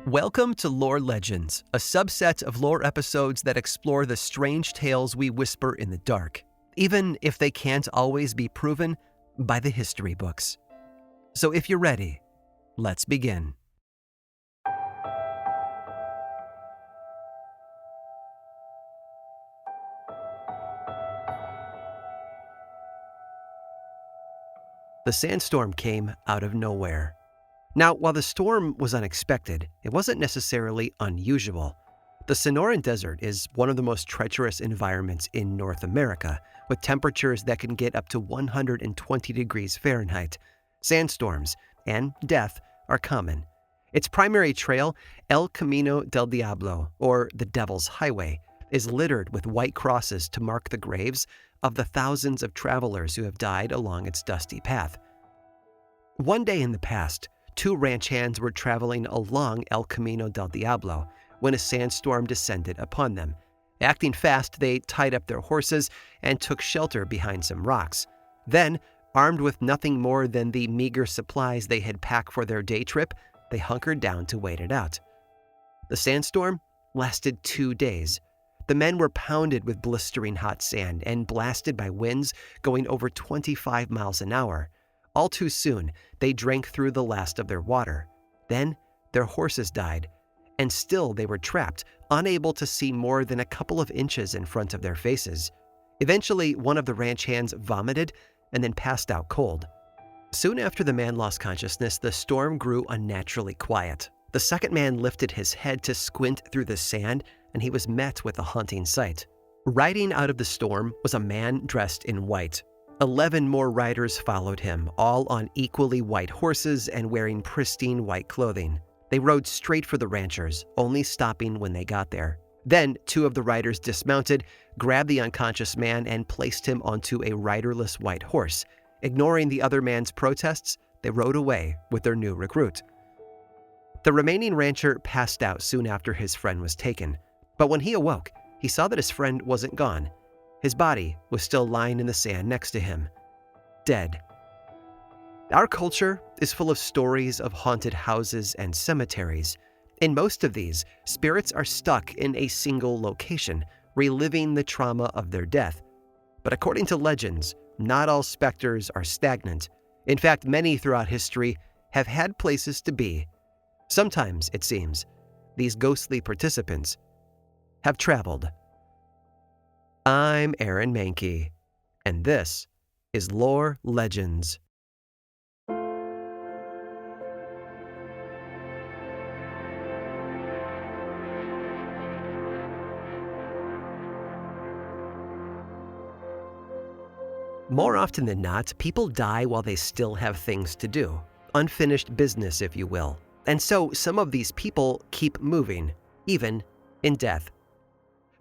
Welcome to Lore Legends, a subset of lore episodes that explore the strange tales we whisper in the dark, even if they can't always be proven by the history books. So if you're ready, let's begin. The sandstorm came out of nowhere. Now, while the storm was unexpected, it wasn't necessarily unusual. The Sonoran Desert is one of the most treacherous environments in North America, with temperatures that can get up to 120 degrees Fahrenheit. Sandstorms and death are common. Its primary trail, El Camino del Diablo, or the Devil's Highway, is littered with white crosses to mark the graves of the thousands of travelers who have died along its dusty path. One day in the past, two ranch hands were traveling along El Camino del Diablo when a sandstorm descended upon them. Acting fast, they tied up their horses and took shelter behind some rocks. Then, armed with nothing more than the meager supplies they had packed for their day trip, they hunkered down to wait it out. The sandstorm lasted 2 days. The men were pounded with blistering hot sand and blasted by winds going over 25 miles an hour. All too soon, they drank through the last of their water. Then, their horses died, and still they were trapped, unable to see more than a couple of inches in front of their faces. Eventually, one of the ranch hands vomited and then passed out cold. Soon after the man lost consciousness, the storm grew unnaturally quiet. The second man lifted his head to squint through the sand, and he was met with a haunting sight. Riding out of the storm was a man dressed in white. 11 more riders followed him, all on equally white horses and wearing pristine white clothing. They rode straight for the ranchers, only stopping when they got there. Then, 2 of the riders dismounted, grabbed the unconscious man, and placed him onto a riderless white horse. Ignoring the other man's protests, they rode away with their new recruit. The remaining rancher passed out soon after his friend was taken. But when he awoke, he saw that his friend wasn't gone. His body was still lying in the sand next to him, dead. Our culture is full of stories of haunted houses and cemeteries. In most of these, spirits are stuck in a single location, reliving the trauma of their death. But according to legends, not all specters are stagnant. In fact, many throughout history have had places to be. Sometimes, it seems, these ghostly participants have traveled. I'm Aaron Mahnke, and this is Lore Legends. More often than not, people die while they still have things to do. Unfinished business, if you will. And so some of these people keep moving, even in death.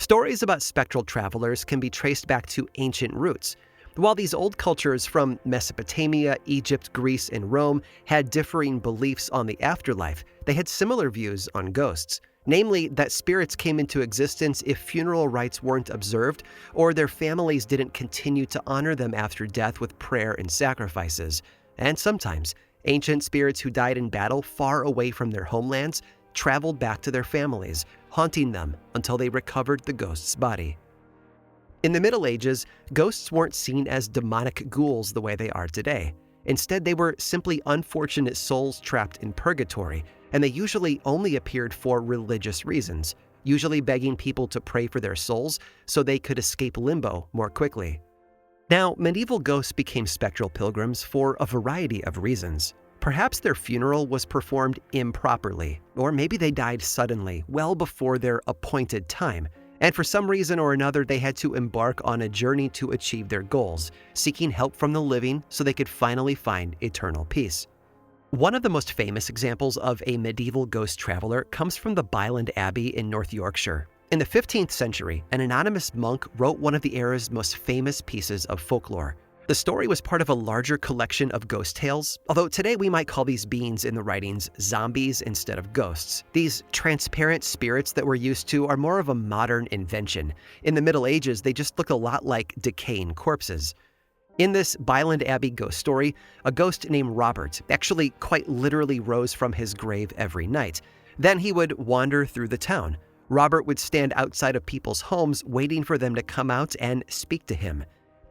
Stories about spectral travelers can be traced back to ancient roots. While these old cultures from Mesopotamia, Egypt, Greece, and Rome had differing beliefs on the afterlife, they had similar views on ghosts. Namely, that spirits came into existence if funeral rites weren't observed, or their families didn't continue to honor them after death with prayer and sacrifices. And sometimes, ancient spirits who died in battle far away from their homelands traveled back to their families, haunting them until they recovered the ghost's body. In the Middle Ages, ghosts weren't seen as demonic ghouls the way they are today. Instead, they were simply unfortunate souls trapped in purgatory, and they usually only appeared for religious reasons, usually begging people to pray for their souls so they could escape limbo more quickly. Now, medieval ghosts became spectral pilgrims for a variety of reasons. Perhaps their funeral was performed improperly, or maybe they died suddenly, well before their appointed time, and for some reason or another they had to embark on a journey to achieve their goals, seeking help from the living so they could finally find eternal peace. One of the most famous examples of a medieval ghost traveler comes from the Byland Abbey in North Yorkshire. In the 15th century, an anonymous monk wrote one of the era's most famous pieces of folklore. The story was part of a larger collection of ghost tales, although today we might call these beings in the writings zombies instead of ghosts. These transparent spirits that we're used to are more of a modern invention. In the Middle Ages, they just looked a lot like decaying corpses. In this Byland Abbey ghost story, a ghost named Robert actually quite literally rose from his grave every night. Then he would wander through the town. Robert would stand outside of people's homes waiting for them to come out and speak to him.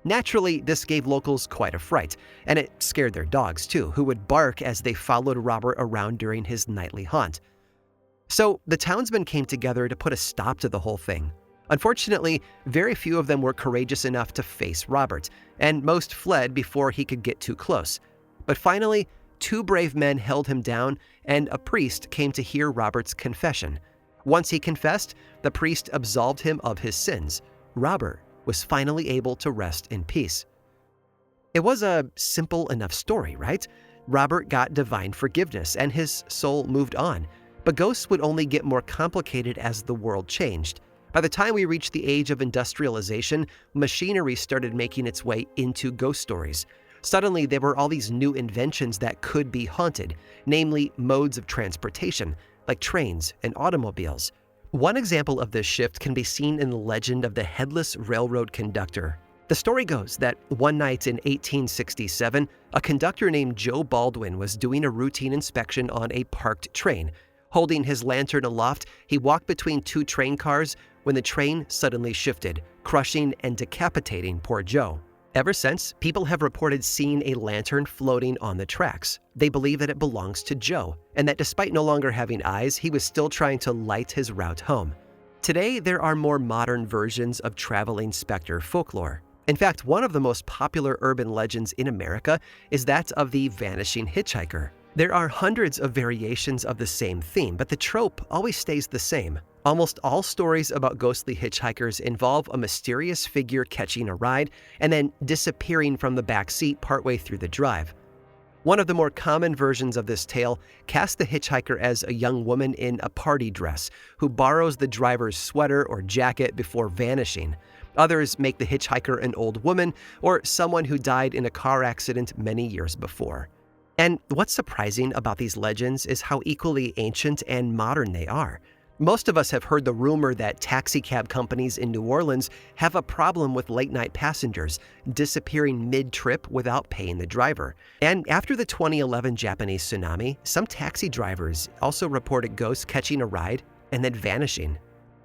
Naturally, this gave locals quite a fright, and it scared their dogs too, who would bark as they followed Robert around during his nightly haunt. So the townsmen came together to put a stop to the whole thing. Unfortunately, very few of them were courageous enough to face Robert, and most fled before he could get too close. But finally, 2 brave men held him down, and a priest came to hear Robert's confession. Once he confessed, the priest absolved him of his sins. Robert was finally able to rest in peace. It was a simple enough story, right? Robert got divine forgiveness, and his soul moved on. But ghosts would only get more complicated as the world changed. By the time we reached the age of industrialization, machinery started making its way into ghost stories. Suddenly, there were all these new inventions that could be haunted, namely modes of transportation, like trains and automobiles. One example of this shift can be seen in the legend of the headless railroad conductor. The story goes that one night in 1867, a conductor named Joe Baldwin was doing a routine inspection on a parked train. Holding his lantern aloft, he walked between 2 train cars when the train suddenly shifted, crushing and decapitating poor Joe. Ever since, people have reported seeing a lantern floating on the tracks. They believe that it belongs to Joe, and that despite no longer having eyes, he was still trying to light his route home. Today, there are more modern versions of traveling specter folklore. In fact, one of the most popular urban legends in America is that of the vanishing hitchhiker. There are hundreds of variations of the same theme, but the trope always stays the same. Almost all stories about ghostly hitchhikers involve a mysterious figure catching a ride and then disappearing from the back seat partway through the drive. One of the more common versions of this tale casts the hitchhiker as a young woman in a party dress who borrows the driver's sweater or jacket before vanishing. Others make the hitchhiker an old woman or someone who died in a car accident many years before. And what's surprising about these legends is how equally ancient and modern they are. Most of us have heard the rumor that taxicab companies in New Orleans have a problem with late-night passengers disappearing mid-trip without paying the driver. And after the 2011 Japanese tsunami, some taxi drivers also reported ghosts catching a ride and then vanishing.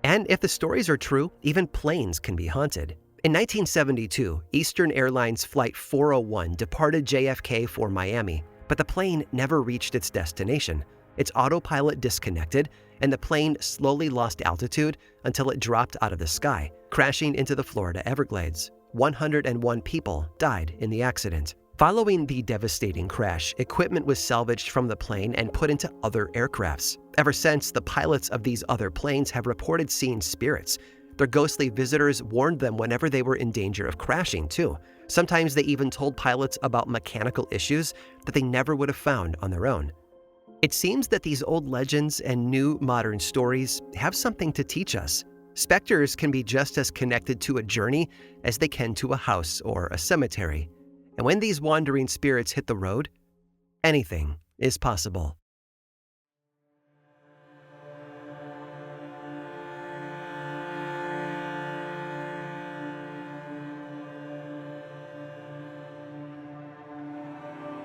And if the stories are true, even planes can be haunted. In 1972, Eastern Airlines Flight 401 departed JFK for Miami, but the plane never reached its destination. Its autopilot disconnected, and the plane slowly lost altitude until it dropped out of the sky, crashing into the Florida Everglades. 101 people died in the accident. Following the devastating crash, equipment was salvaged from the plane and put into other aircrafts. Ever since, the pilots of these other planes have reported seeing spirits. Their ghostly visitors warned them whenever they were in danger of crashing, too. Sometimes they even told pilots about mechanical issues that they never would have found on their own. It seems that these old legends and new modern stories have something to teach us. Specters can be just as connected to a journey as they can to a house or a cemetery. And when these wandering spirits hit the road, anything is possible.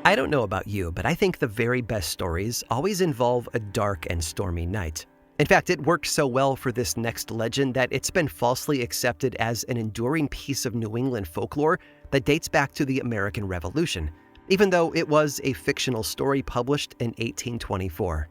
I don't know about you, but I think the very best stories always involve a dark and stormy night. In fact, it worked so well for this next legend that it's been falsely accepted as an enduring piece of New England folklore that dates back to the American Revolution, even though it was a fictional story published in 1824.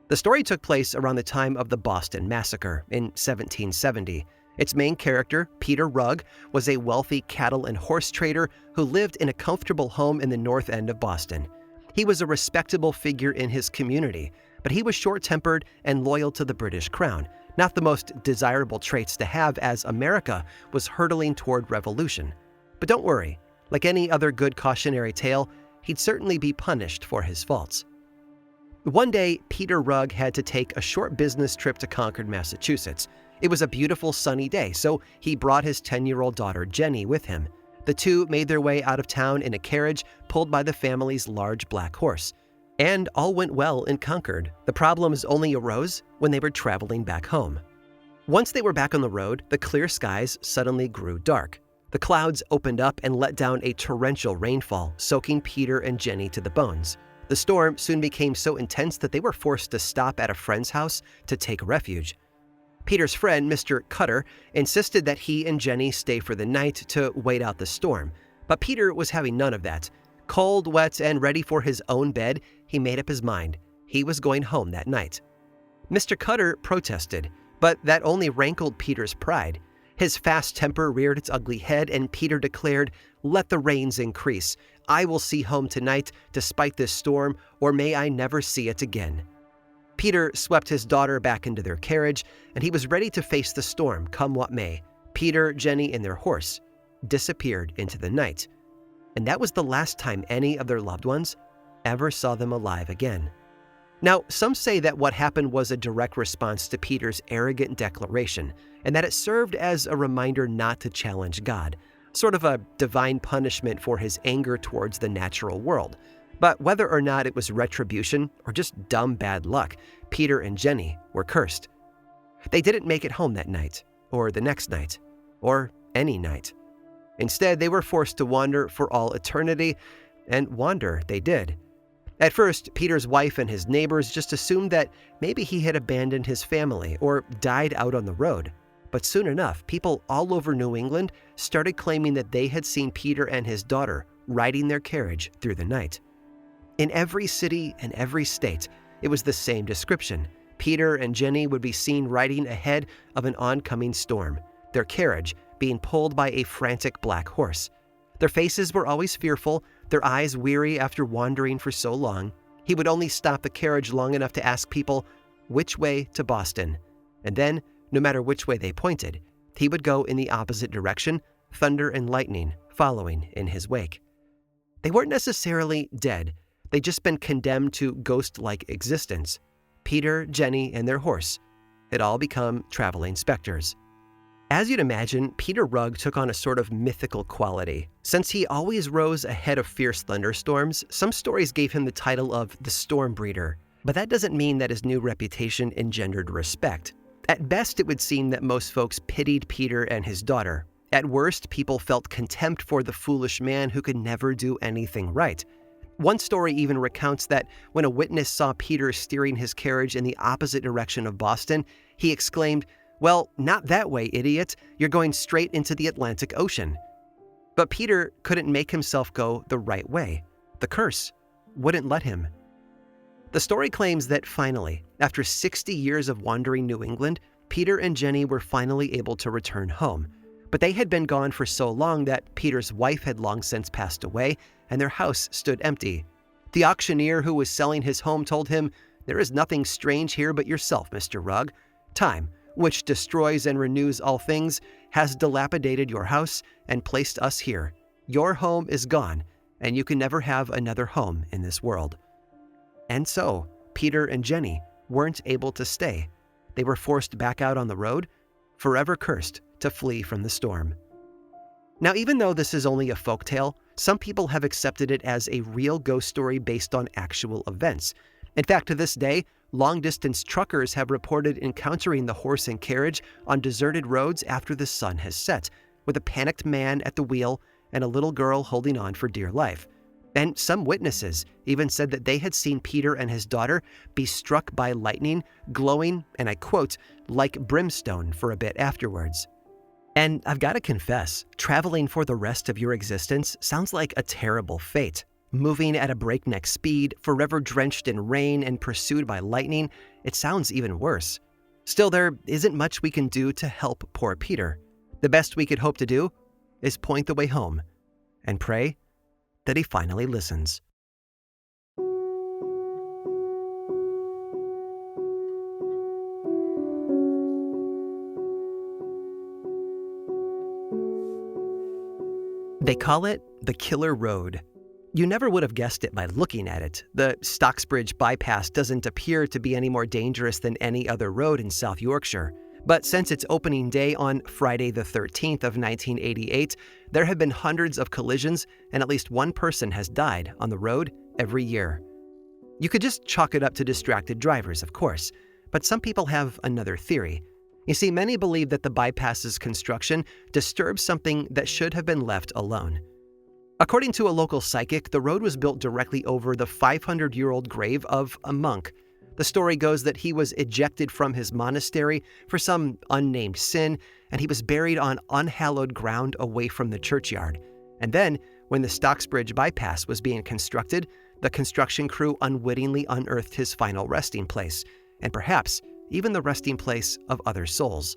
The story took place around the time of the Boston Massacre in 1770. Its main character, Peter Rugg, was a wealthy cattle and horse trader who lived in a comfortable home in the north end of Boston. He was a respectable figure in his community, but he was short-tempered and loyal to the British Crown, not the most desirable traits to have as America was hurtling toward revolution. But don't worry, like any other good cautionary tale, he'd certainly be punished for his faults. One day, Peter Rugg had to take a short business trip to Concord, Massachusetts. It was a beautiful sunny day, so he brought his 10-year-old daughter Jenny with him. The two made their way out of town in a carriage pulled by the family's large black horse. And all went well in Concord. The problems only arose when they were traveling back home. Once they were back on the road, the clear skies suddenly grew dark. The clouds opened up and let down a torrential rainfall, soaking Peter and Jenny to the bones. The storm soon became so intense that they were forced to stop at a friend's house to take refuge. Peter's friend, Mr. Cutter, insisted that he and Jenny stay for the night to wait out the storm, but Peter was having none of that. Cold, wet, and ready for his own bed, he made up his mind. He was going home that night. Mr. Cutter protested, but that only rankled Peter's pride. His fast temper reared its ugly head, and Peter declared, "Let the rains increase. I will see home tonight despite this storm, or may I never see it again." Peter swept his daughter back into their carriage, and he was ready to face the storm, come what may. Peter, Jenny, and their horse disappeared into the night. And that was the last time any of their loved ones ever saw them alive again. Now, some say that what happened was a direct response to Peter's arrogant declaration, and that it served as a reminder not to challenge God, sort of a divine punishment for his anger towards the natural world. But whether or not it was retribution or just dumb bad luck, Peter and Jenny were cursed. They didn't make it home that night, or the next night, or any night. Instead, they were forced to wander for all eternity, and wander they did. At first, Peter's wife and his neighbors just assumed that maybe he had abandoned his family or died out on the road. But soon enough, people all over New England started claiming that they had seen Peter and his daughter riding their carriage through the night. In every city and every state, it was the same description. Peter and Jenny would be seen riding ahead of an oncoming storm, their carriage being pulled by a frantic black horse. Their faces were always fearful, their eyes weary after wandering for so long. He would only stop the carriage long enough to ask people which way to Boston. And then, no matter which way they pointed, he would go in the opposite direction, thunder and lightning following in his wake. They weren't necessarily dead. They'd just been condemned to ghost-like existence. Peter, Jenny, and their horse had all become traveling specters. As you'd imagine, Peter Rugg took on a sort of mythical quality. Since he always rose ahead of fierce thunderstorms, some stories gave him the title of the Storm Breeder. But that doesn't mean that his new reputation engendered respect. At best, it would seem that most folks pitied Peter and his daughter. At worst, people felt contempt for the foolish man who could never do anything right. One story even recounts that when a witness saw Peter steering his carriage in the opposite direction of Boston, he exclaimed, "Well, not that way, idiot. You're going straight into the Atlantic Ocean." But Peter couldn't make himself go the right way. The curse wouldn't let him. The story claims that finally, after 60 years of wandering New England, Peter and Jenny were finally able to return home. But they had been gone for so long that Peter's wife had long since passed away, and their house stood empty. The auctioneer who was selling his home told him, "There is nothing strange here but yourself, Mr. Rugg. Time, which destroys and renews all things, has dilapidated your house and placed us here. Your home is gone, and you can never have another home in this world." And so, Peter and Jenny weren't able to stay. They were forced back out on the road, forever cursed to flee from the storm. Now, even though this is only a folktale, some people have accepted it as a real ghost story based on actual events. In fact, to this day, long-distance truckers have reported encountering the horse and carriage on deserted roads after the sun has set, with a panicked man at the wheel and a little girl holding on for dear life. And some witnesses even said that they had seen Peter and his daughter be struck by lightning, glowing, and I quote, "like brimstone for a bit afterwards." And I've got to confess, traveling for the rest of your existence sounds like a terrible fate. Moving at a breakneck speed, forever drenched in rain and pursued by lightning, it sounds even worse. Still, there isn't much we can do to help poor Peter. The best we could hope to do is point the way home and pray that he finally listens. They call it the Killer Road. You never would have guessed it by looking at it. The Stocksbridge bypass doesn't appear to be any more dangerous than any other road in South Yorkshire. But since its opening day on Friday the 13th of 1988, there have been hundreds of collisions and at least one person has died on the road every year. You could just chalk it up to distracted drivers, of course, but some people have another theory. You see, many believe that the bypass's construction disturbs something that should have been left alone. According to a local psychic, the road was built directly over the 500-year-old grave of a monk. The story goes that he was ejected from his monastery for some unnamed sin, and he was buried on unhallowed ground away from the churchyard. And then, when the Stocksbridge bypass was being constructed, the construction crew unwittingly unearthed his final resting place, and perhaps even the resting place of other souls.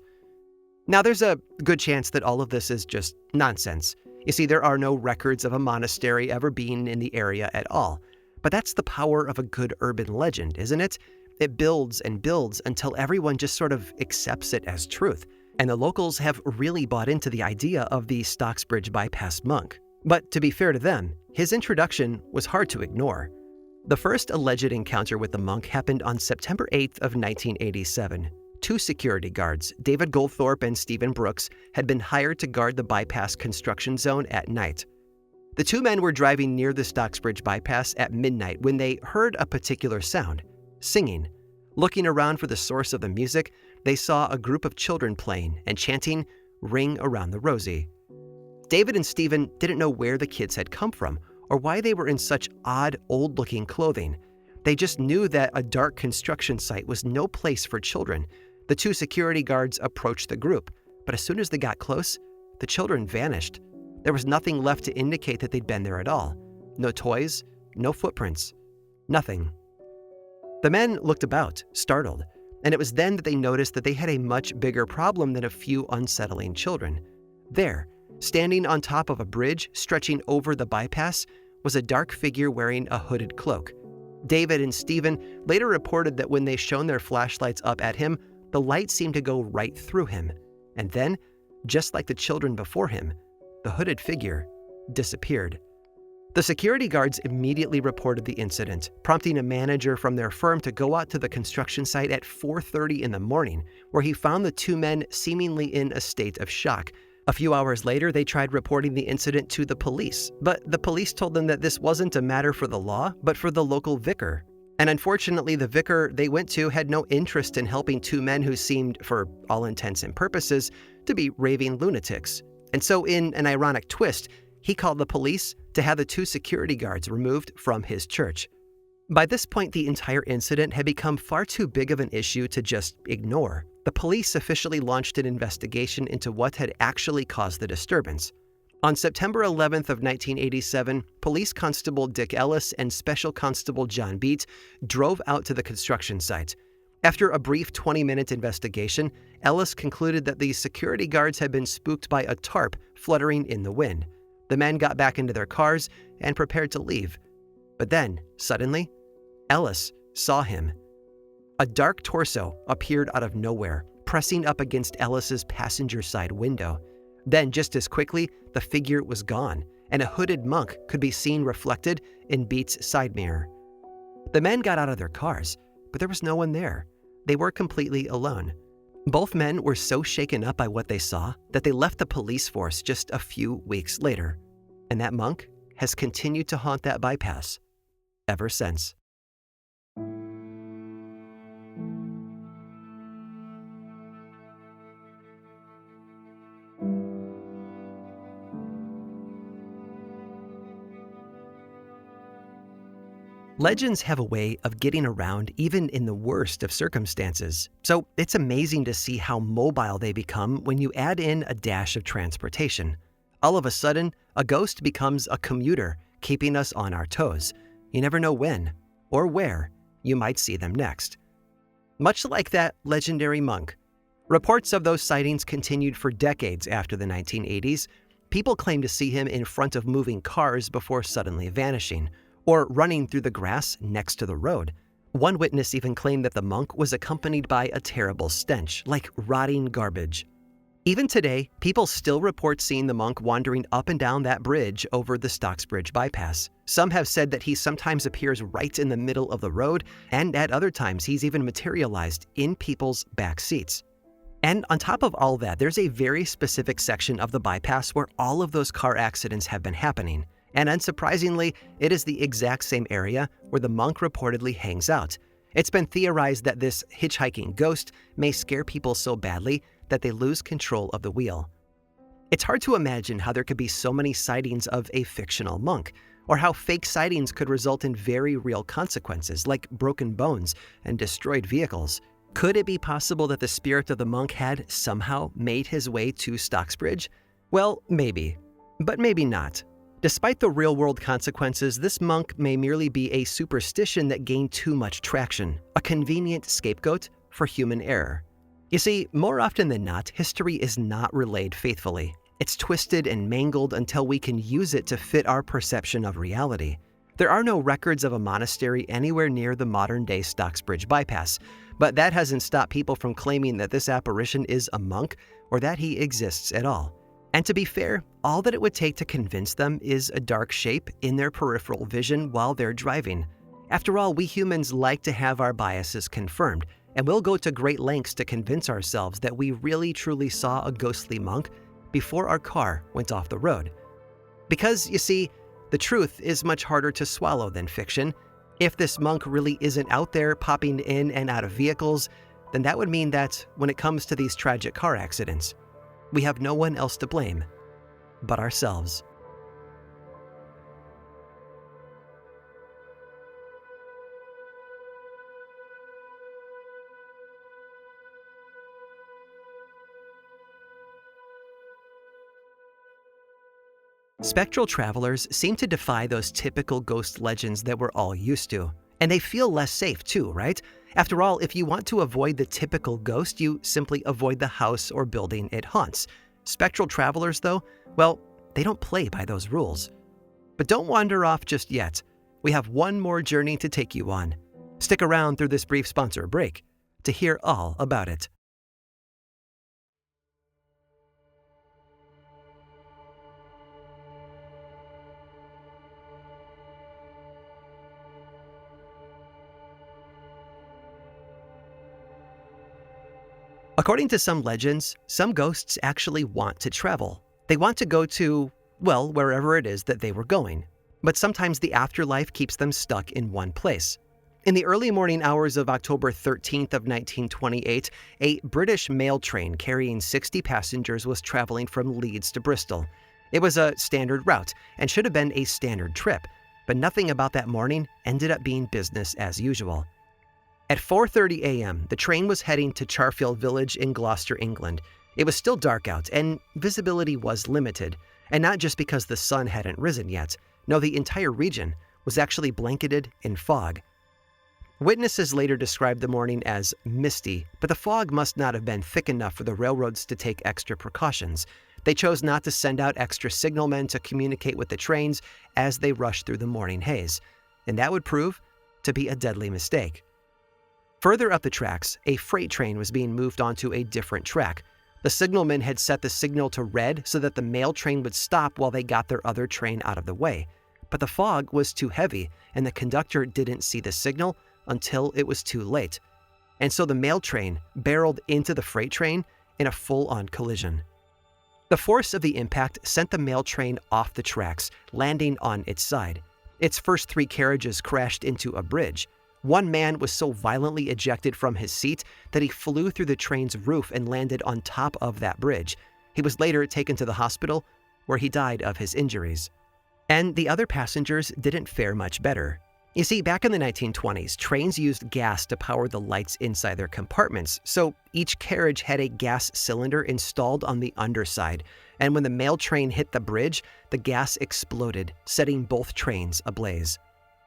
Now, there's a good chance that all of this is just nonsense. You see, there are no records of a monastery ever being in the area at all. But that's the power of a good urban legend, isn't it? It builds and builds until everyone just sort of accepts it as truth. And the locals have really bought into the idea of the Stocksbridge bypass monk. But to be fair to them, his introduction was hard to ignore. The first alleged encounter with the monk happened on September 8th of 1987. Two security guards, David Goldthorpe and Stephen Brooks, had been hired to guard the bypass construction zone at night. The two men were driving near the Stocksbridge bypass at midnight when they heard a particular sound, singing. Looking around for the source of the music, they saw a group of children playing and chanting, "Ring Around the Rosie." David and Stephen didn't know where the kids had come from or why they were in such odd, old-looking clothing. They just knew that a dark construction site was no place for children. The two security guards approached the group, but as soon as they got close, the children vanished. There was nothing left to indicate that they'd been there at all. No toys, no footprints, nothing. The men looked about, startled, and it was then that they noticed that they had a much bigger problem than a few unsettling children. There, standing on top of a bridge stretching over the bypass, was a dark figure wearing a hooded cloak. David and Stephen later reported that when they shone their flashlights up at him, the light seemed to go right through him. And then, just like the children before him, the hooded figure disappeared. The security guards immediately reported the incident, prompting a manager from their firm to go out to the construction site at 4:30 in the morning, where he found the two men seemingly in a state of shock. A few hours later, they tried reporting the incident to the police, but the police told them that this wasn't a matter for the law, but for the local vicar. And unfortunately, the vicar they went to had no interest in helping two men who seemed, for all intents and purposes, to be raving lunatics. And so, in an ironic twist, he called the police to have the two security guards removed from his church. By this point, the entire incident had become far too big of an issue to just ignore. The police officially launched an investigation into what had actually caused the disturbance. On September 11th of 1987, Police Constable Dick Ellis and Special Constable John Beat drove out to the construction site. After a brief 20-minute investigation, Ellis concluded that the security guards had been spooked by a tarp fluttering in the wind. The men got back into their cars and prepared to leave. But then, suddenly, Ellis saw him. A dark torso appeared out of nowhere, pressing up against Ellis's passenger side window. Then, just as quickly, the figure was gone, and a hooded monk could be seen reflected in Beat's side mirror. The men got out of their cars, but there was no one there. They were completely alone. Both men were so shaken up by what they saw that they left the police force just a few weeks later. And that monk has continued to haunt that bypass ever since. Legends have a way of getting around even in the worst of circumstances, so it's amazing to see how mobile they become when you add in a dash of transportation. All of a sudden, a ghost becomes a commuter, keeping us on our toes. You never know when or where you might see them next. Much like that legendary monk, reports of those sightings continued for decades after the 1980s. People claim to see him in front of moving cars before suddenly vanishing, or running through the grass next to the road. One witness even claimed that the monk was accompanied by a terrible stench, like rotting garbage. Even today, people still report seeing the monk wandering up and down that bridge over the Stocksbridge bypass. Some have said that he sometimes appears right in the middle of the road, and at other times he's even materialized in people's back seats. And on top of all that, there's a very specific section of the bypass where all of those car accidents have been happening. And unsurprisingly, it is the exact same area where the monk reportedly hangs out. It's been theorized that this hitchhiking ghost may scare people so badly that they lose control of the wheel. It's hard to imagine how there could be so many sightings of a fictional monk, or how fake sightings could result in very real consequences like broken bones and destroyed vehicles. Could it be possible that the spirit of the monk had somehow made his way to Stocksbridge? Well, maybe, but maybe not. Despite the real-world consequences, this monk may merely be a superstition that gained too much traction, a convenient scapegoat for human error. You see, more often than not, history is not relayed faithfully. It's twisted and mangled until we can use it to fit our perception of reality. There are no records of a monastery anywhere near the modern-day Stocksbridge bypass, but that hasn't stopped people from claiming that this apparition is a monk or that he exists at all. And to be fair, all that it would take to convince them is a dark shape in their peripheral vision while they're driving. After all, we humans like to have our biases confirmed, and we'll go to great lengths to convince ourselves that we really truly saw a ghostly monk before our car went off the road. Because, you see, the truth is much harder to swallow than fiction. If this monk really isn't out there popping in and out of vehicles, then that would mean that when it comes to these tragic car accidents, we have no one else to blame but ourselves. Spectral travelers seem to defy those typical ghost legends that we're all used to. And they feel less safe too, right? After all, if you want to avoid the typical ghost, you simply avoid the house or building it haunts. Spectral travelers, though, well, they don't play by those rules. But don't wander off just yet. We have one more journey to take you on. Stick around through this brief sponsor break to hear all about it. According to some legends, some ghosts actually want to travel. They want to go to, well, wherever it is that they were going. But sometimes the afterlife keeps them stuck in one place. In the early morning hours of October 13th of 1928, a British mail train carrying 60 passengers was traveling from Leeds to Bristol. It was a standard route and should have been a standard trip, but nothing about that morning ended up being business as usual. At 4:30 a.m., the train was heading to Charfield village in Gloucester, England. It was still dark out, and visibility was limited, and not just because the sun hadn't risen yet. No, the entire region was actually blanketed in fog. Witnesses later described the morning as misty, but the fog must not have been thick enough for the railroads to take extra precautions. They chose not to send out extra signalmen to communicate with the trains as they rushed through the morning haze, and that would prove to be a deadly mistake. Further up the tracks, a freight train was being moved onto a different track. The signalman had set the signal to red so that the mail train would stop while they got their other train out of the way. But the fog was too heavy, and the conductor didn't see the signal until it was too late. And so the mail train barreled into the freight train in a full-on collision. The force of the impact sent the mail train off the tracks, landing on its side. Its first 3 carriages crashed into a bridge. One man was so violently ejected from his seat that he flew through the train's roof and landed on top of that bridge. He was later taken to the hospital, where he died of his injuries. And the other passengers didn't fare much better. You see, back in the 1920s, trains used gas to power the lights inside their compartments, so each carriage had a gas cylinder installed on the underside, and when the mail train hit the bridge, the gas exploded, setting both trains ablaze.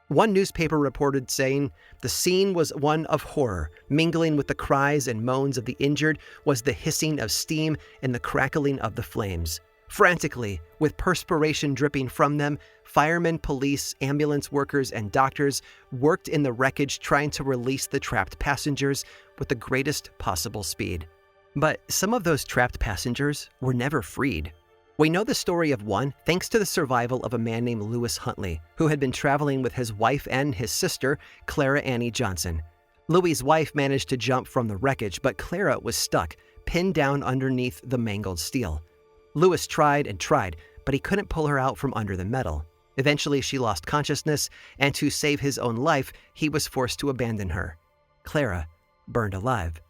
One newspaper reported saying, "The scene was one of horror. Mingling with the cries and moans of the injured was the hissing of steam and the crackling of the flames. Frantically, with perspiration dripping from them, firemen, police, ambulance workers, and doctors worked in the wreckage trying to release the trapped passengers with the greatest possible speed." But some of those trapped passengers were never freed. We know the story of one thanks to the survival of a man named Lewis Huntley, who had been traveling with his wife and his sister, Clara Annie Johnson. Louis's wife managed to jump from the wreckage, but Clara was stuck, pinned down underneath the mangled steel. Lewis tried and tried, but he couldn't pull her out from under the metal. Eventually, she lost consciousness, and to save his own life, he was forced to abandon her. Clara burned alive.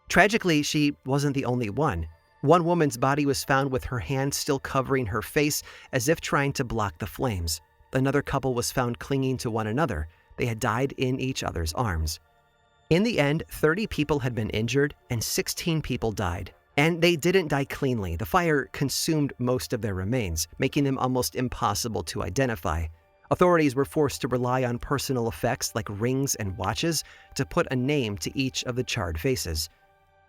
Tragically, she wasn't the only one. One woman's body was found with her hand still covering her face as if trying to block the flames. Another couple was found clinging to one another. They had died in each other's arms. In the end, 30 people had been injured and 16 people died. And they didn't die cleanly. The fire consumed most of their remains, making them almost impossible to identify. Authorities were forced to rely on personal effects like rings and watches to put a name to each of the charred faces.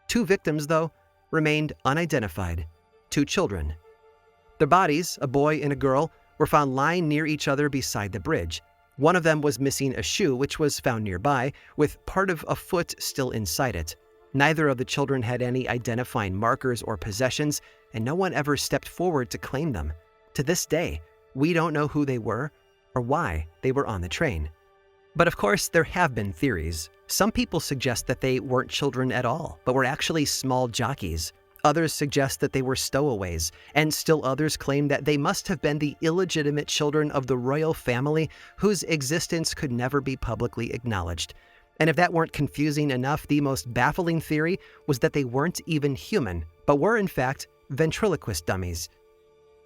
2 victims, though, remained unidentified. 2 children. Their bodies, a boy and a girl, were found lying near each other beside the bridge. One of them was missing a shoe, which was found nearby, with part of a foot still inside it. Neither of the children had any identifying markers or possessions, and no one ever stepped forward to claim them. To this day, we don't know who they were or why they were on the train. But of course, there have been theories. Some people suggest that they weren't children at all, but were actually small jockeys. Others suggest that they were stowaways, and still others claim that they must have been the illegitimate children of the royal family whose existence could never be publicly acknowledged. And if that weren't confusing enough, the most baffling theory was that they weren't even human, but were in fact ventriloquist dummies.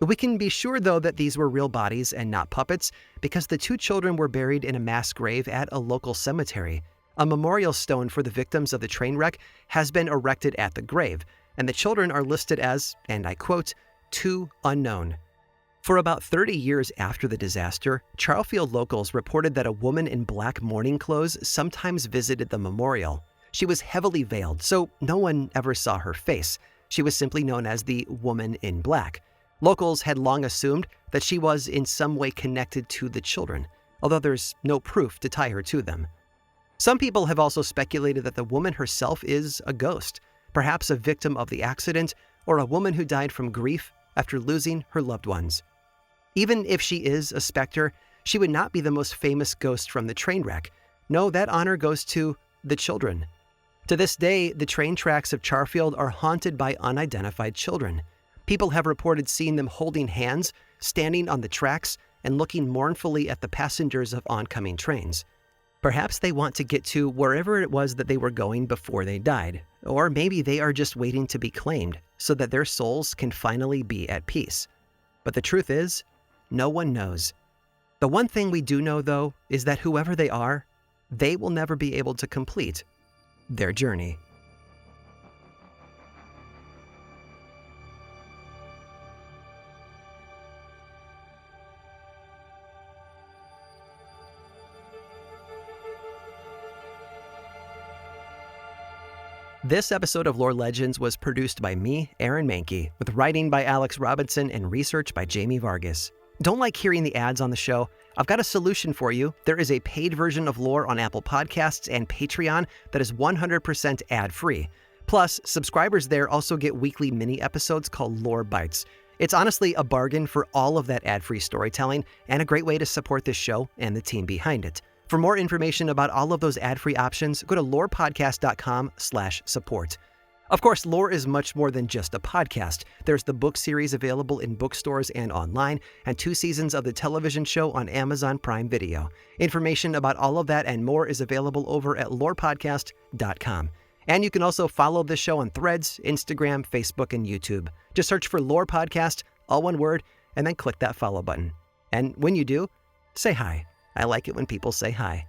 We can be sure, though, that these were real bodies and not puppets, because the 2 children were buried in a mass grave at a local cemetery. A memorial stone for the victims of the train wreck has been erected at the grave, and the children are listed as, and I quote, 2 unknown. For about 30 years after the disaster, Charfield locals reported that a woman in black mourning clothes sometimes visited the memorial. She was heavily veiled, so no one ever saw her face. She was simply known as the woman in black. Locals had long assumed that she was in some way connected to the children, although there's no proof to tie her to them. Some people have also speculated that the woman herself is a ghost, perhaps a victim of the accident or a woman who died from grief after losing her loved ones. Even if she is a specter, she would not be the most famous ghost from the train wreck. No, that honor goes to the children. To this day, the train tracks of Charfield are haunted by unidentified children. People have reported seeing them holding hands, standing on the tracks, and looking mournfully at the passengers of oncoming trains. Perhaps they want to get to wherever it was that they were going before they died, or maybe they are just waiting to be claimed so that their souls can finally be at peace. But the truth is, no one knows. The one thing we do know, though, is that whoever they are, they will never be able to complete their journey. This episode of Lore Legends was produced by me, Aaron Mahnke, with writing by Alex Robinson and research by Jamie Vargas. Don't like hearing the ads on the show? I've got a solution for you. There is a paid version of Lore on Apple Podcasts and Patreon that is 100% ad-free. Plus, subscribers there also get weekly mini episodes called Lore Bites. It's honestly a bargain for all of that ad-free storytelling and a great way to support this show and the team behind it. For more information about all of those ad-free options, go to lorepodcast.com/support. Of course, Lore is much more than just a podcast. There's the book series available in bookstores and online, and 2 seasons of the television show on Amazon Prime Video. Information about all of that and more is available over at lorepodcast.com. And you can also follow this show on Threads, Instagram, Facebook, and YouTube. Just search for Lore Podcast, all one word, and then click that follow button. And when you do, say hi. I like it when people say hi.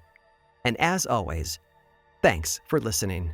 And as always, thanks for listening.